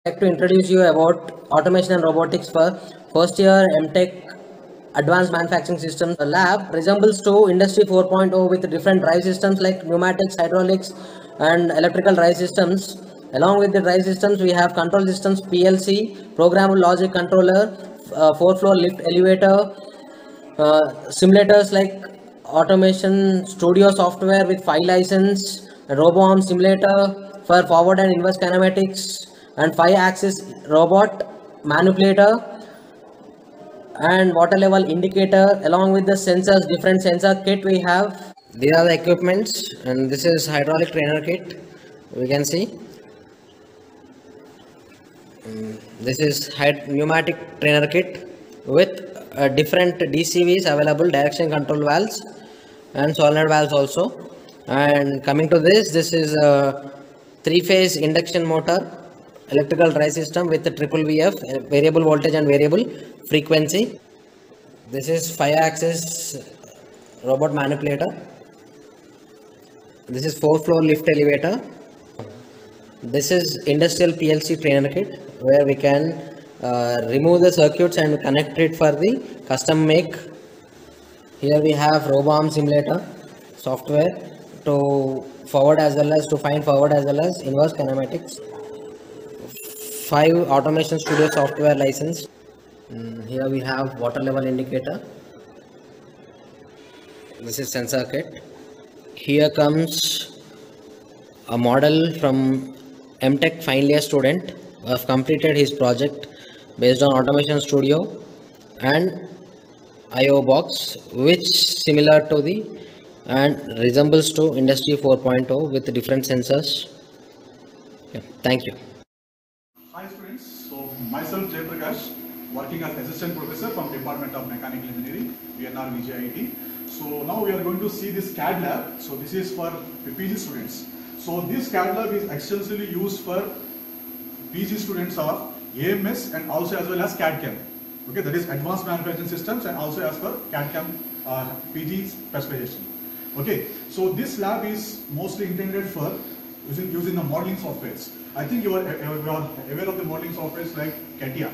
Like to introduce you about automation and robotics for first year MTech Advanced Manufacturing Systems. The lab resembles to Industry 4.0 with different drive systems like pneumatics, hydraulics, and electrical drive systems. Along with the drive systems, we have control systems, PLC, programmable logic controller, 4-floor lift elevator, simulators like automation studio software with file license, RoboArm simulator for forward and inverse kinematics, and 5-axis robot manipulator and water level indicator. Along with the sensors, different sensor kit we have. These are the equipments, and this is hydraulic trainer kit. We can see this is pneumatic trainer kit with different DCVs available, direction control valves and solenoid valves also. And coming to this is a 3-phase induction motor electrical drive system with the triple VF, variable voltage and variable frequency. This is 5-axis robot manipulator. This is 4-floor lift elevator. This is industrial PLC trainer kit where we can remove the circuits and connect it for the custom make. Here we have RoboArm simulator software to forward as well as to find forward as well as inverse kinematics. 5 automation studio software license. Here we have water level indicator. This is sensor kit. Here comes a model from MTech final year student who have completed his project based on automation studio and IO box, which similar to the and resembles to Industry 4.0 with different sensors. Thank you. Hi students, so myself Jay Prakash, working as assistant professor from Department of Mechanical Engineering, VNR VJIT. So now we are going to see this CAD lab. So this is for PG students. So this CAD lab is extensively used for PG students of AMS and also as well as CAD-CAM. Okay, that is Advanced Manufacturing Systems and also as for CAD-CAM PG specification. Okay, so this lab is mostly intended for using the modeling softwares. I think you are aware of the modeling softwares like CATIA.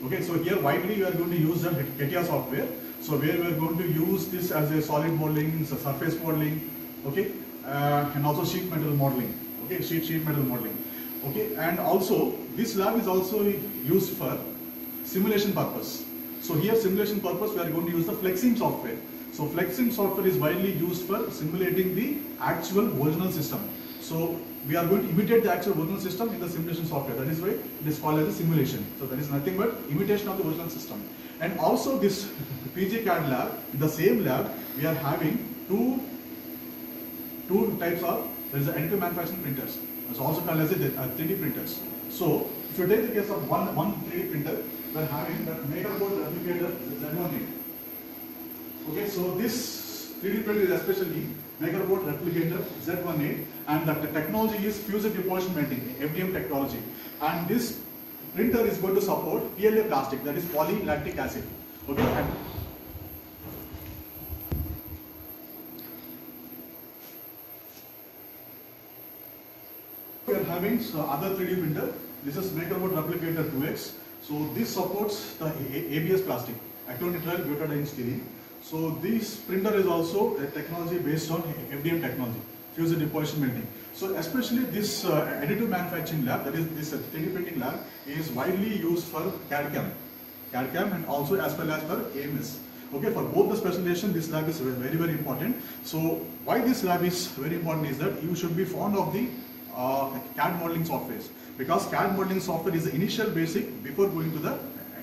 Okay, so here widely we are going to use the CATIA software. So where we are going to use this as a solid modeling, so surface modeling, okay, and also sheet metal modeling. Okay, sheet metal modeling. Okay, and also this lab is also used for simulation purpose. So here simulation purpose we are going to use the FlexSim software. So FlexSim software is widely used for simulating the actual original system. So we are going to imitate the actual original system in the simulation software. That is why it is called as a simulation. So that is nothing but imitation of the original system. And also this PG CAD lab, in the same lab, we are having two types of, there is the additive manufacturing printers. It's also called as a 3D printers. So if you take the case of one 3D printer, we are having that MakerBot replicator Z18. Okay, so this 3D printer is especially MakerBot replicator Z18, and the technology is fusion deposition melting, FDM technology. And this printer is going to support PLA plastic, that is polylactic acid. Okay, and we are having other 3D printer. This is MakerBot replicator 2X. So this supports the ABS plastic, acrylonitrile butadiene styrene. So this printer is also a technology based on FDM technology, fusion deposition melting. So especially this additive manufacturing lab, that is this 3D printing lab, is widely used for CAD-CAM and also as well as for AMS. Okay, for both the specialization, this lab is very, very important. So why this lab is very important is that you should be fond of the CAD modeling softwares, because CAD modeling software is the initial basic before going to the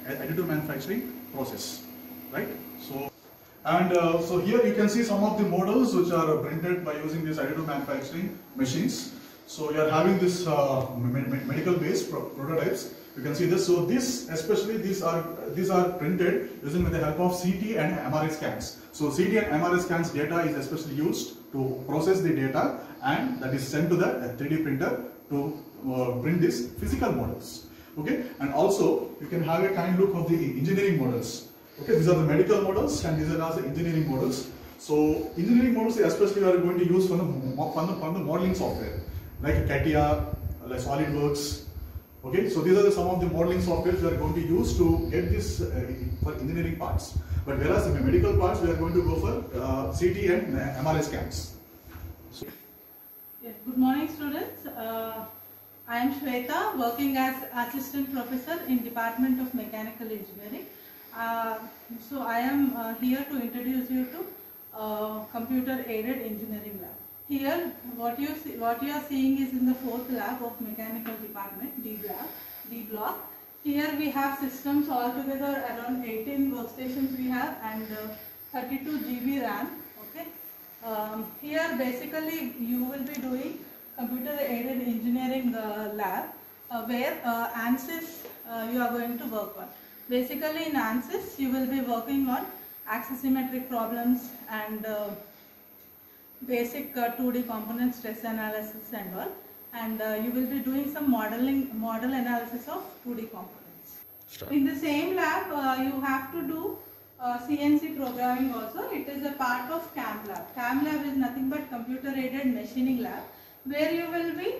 additive manufacturing process, right? So here you can see some of the models which are printed by using these additive manufacturing machines. So you are having this medical based prototypes. You can see this. So this, especially these are printed using with the help of CT and MRI scans. So CT and MRI scans data is especially used to process the data, and that is sent to the 3D printer to print these physical models. Okay, and also you can have a kind look of the engineering models. Okay, these are the medical models and these are also engineering models. So engineering models especially we are going to use from the modeling software like CATIA, like SolidWorks, Okay, so these are some of the modeling softwares we are going to use to get this for engineering parts. But whereas in the medical parts, we are going to go for CT and MRI scans. Yes, good morning, students. I am Shweta, working as assistant professor in Department of Mechanical Engineering. So I am here to introduce you to computer aided engineering lab. Here, what you are seeing is in the 4th lab of mechanical department, D block. Here we have systems altogether around 18 workstations we have and 32 GB RAM. Okay. Here basically you will be doing computer aided engineering lab where ANSYS you are going to work on. Basically in ANSYS you will be working on axisymmetric problems and basic 2D component stress analysis and all, and you will be doing some model analysis of 2D components. Start. In the same lab you have to do CNC programming also. It is a part of CAM lab. CAM lab is nothing but computer aided machining lab, where you will be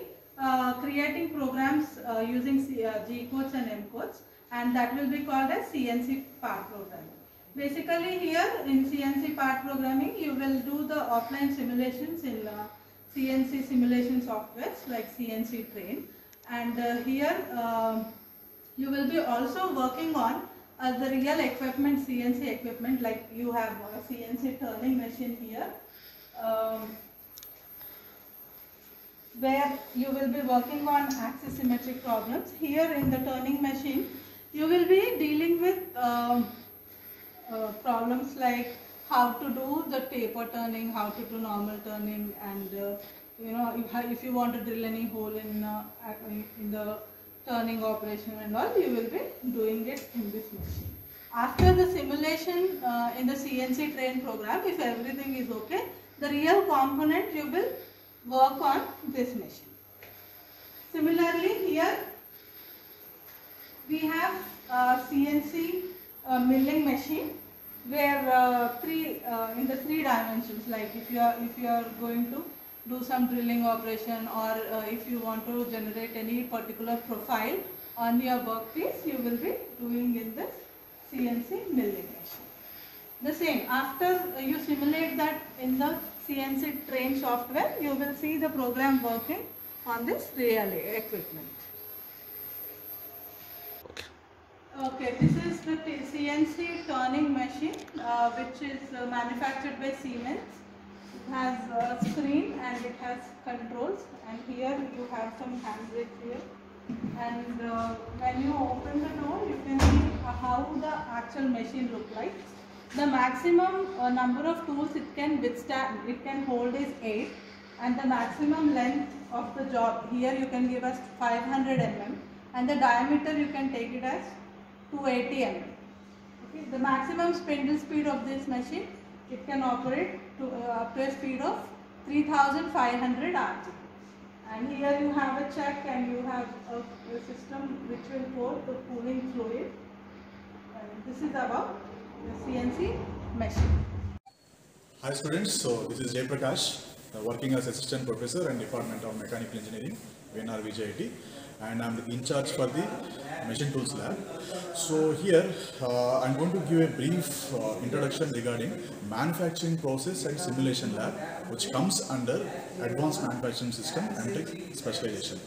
creating programs using G codes and M codes, and that will be called as CNC part programming. Basically here in CNC part programming you will do the offline simulations in CNC simulation softwares like CNC Train, and here you will be also working on the real equipment, CNC equipment, like you have a CNC turning machine here, where you will be working on axisymmetric problems. Here in the turning machine you will be dealing with problems like how to do the taper turning, how to do normal turning, and you know, if you want to drill any hole in the turning operation and all, you will be doing it in this machine. After the simulation in the CNC Train program, if everything is okay, the real component you will work on this machine. Similarly, here we have CNC milling machine, where in the 3 dimensions, like if you are going to do some drilling operation, or if you want to generate any particular profile on your workpiece, you will be doing in this CNC milling machine. The same, after you simulate that in the CNC Train software, you will see the program working on this real equipment. Okay, this is the CNC turning machine which is manufactured by Siemens. It has a screen and it has controls, and here you have some handbrakes here, and when you open the door you can see how the actual machine looks like. The maximum number of tools it can withstand, it can hold is 8, and the maximum length of the job here you can give us 500 mm, and the diameter you can take it as 280 mm. Okay. The maximum spindle speed of this machine, it can operate to up to a speed of 3500 RPM. And here you have a check, and you have a system which will hold the cooling fluid. And this is about the CNC machine. Hi students, so this is Jay Prakash, working as assistant professor in Department of Mechanical Engineering, VNR VJIT, and I'm in charge for the machine tools lab. So here I'm going to give a brief introduction regarding manufacturing process and simulation lab, which comes under advanced manufacturing system and tech specialization.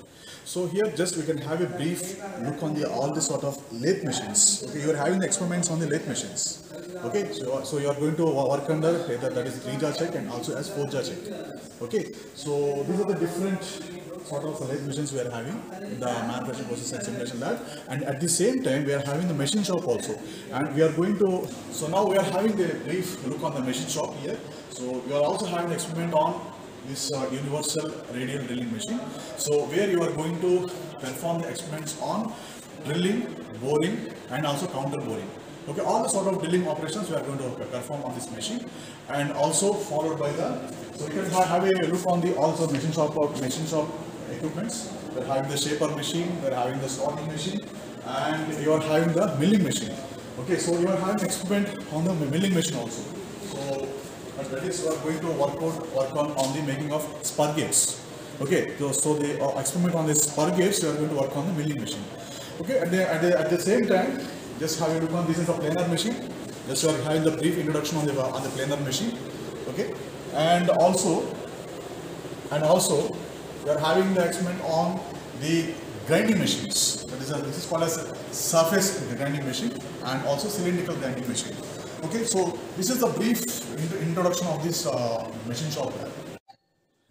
So here just we can have a brief look on all the sort of lathe machines. Okay, you are having the experiments on the lathe machines. Okay, so you are going to work under either that is 3-jar check and also as 4-jar check. Okay, so these are the different sort of lathe machines we are having in the manufacturing process and simulation lab, and at the same time we are having the machine shop also, and we are going to, so now we are having a brief look on the machine shop here. So we are also having an experiment on this universal radial drilling machine, so where you are going to perform the experiments on drilling, boring, and also counter boring. Okay, all the sort of drilling operations we are going to perform on this machine, and also followed by the, so you can have a look on the also machine shop equipments. We are having the shaper machine, we are having the sorting machine, and you are having the milling machine. Okay, so you are having experiment on the milling machine also. So that is we are going to work on the making of spur gates. Okay, so the experiment on this per gauge, we are going to work on the milling machine. Okay, at the same time, just have a look on this is a planer machine. Just we are having the brief introduction on the planer machine. Okay, and also we are having the experiment on the grinding machines. This is called as surface grinding machine and also cylindrical grinding machine. Okay, so this is the brief introduction of this machine shop lab.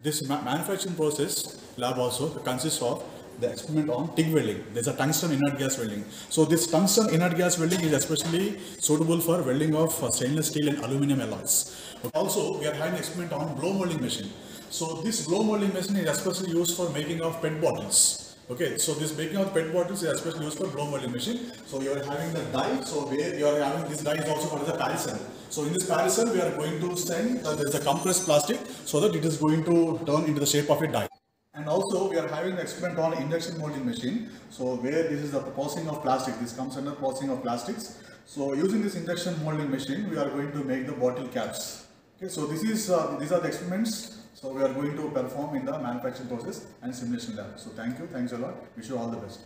This manufacturing process lab also consists of the experiment on TIG welding. There's a tungsten inert gas welding. So this tungsten inert gas welding is especially suitable for welding of stainless steel and aluminum alloys. Also, we are having an experiment on blow molding machine. So this blow molding machine is especially used for making of PET bottles. Okay, so this making of PET bottles is especially used for blow molding machine. So you are having the die. So where you are having this die is also called as a paracel. So in this paracel, we are going to send there is a compressed plastic so that it is going to turn into the shape of a die. And also we are having the experiment on induction molding machine. So where this is the processing of plastic, this comes under processing of plastics. So using this induction molding machine, we are going to make the bottle caps. Okay, so these are the experiments. So we are going to perform in the manufacturing process and simulation lab. So thank you, thanks a lot. Wish you all the best.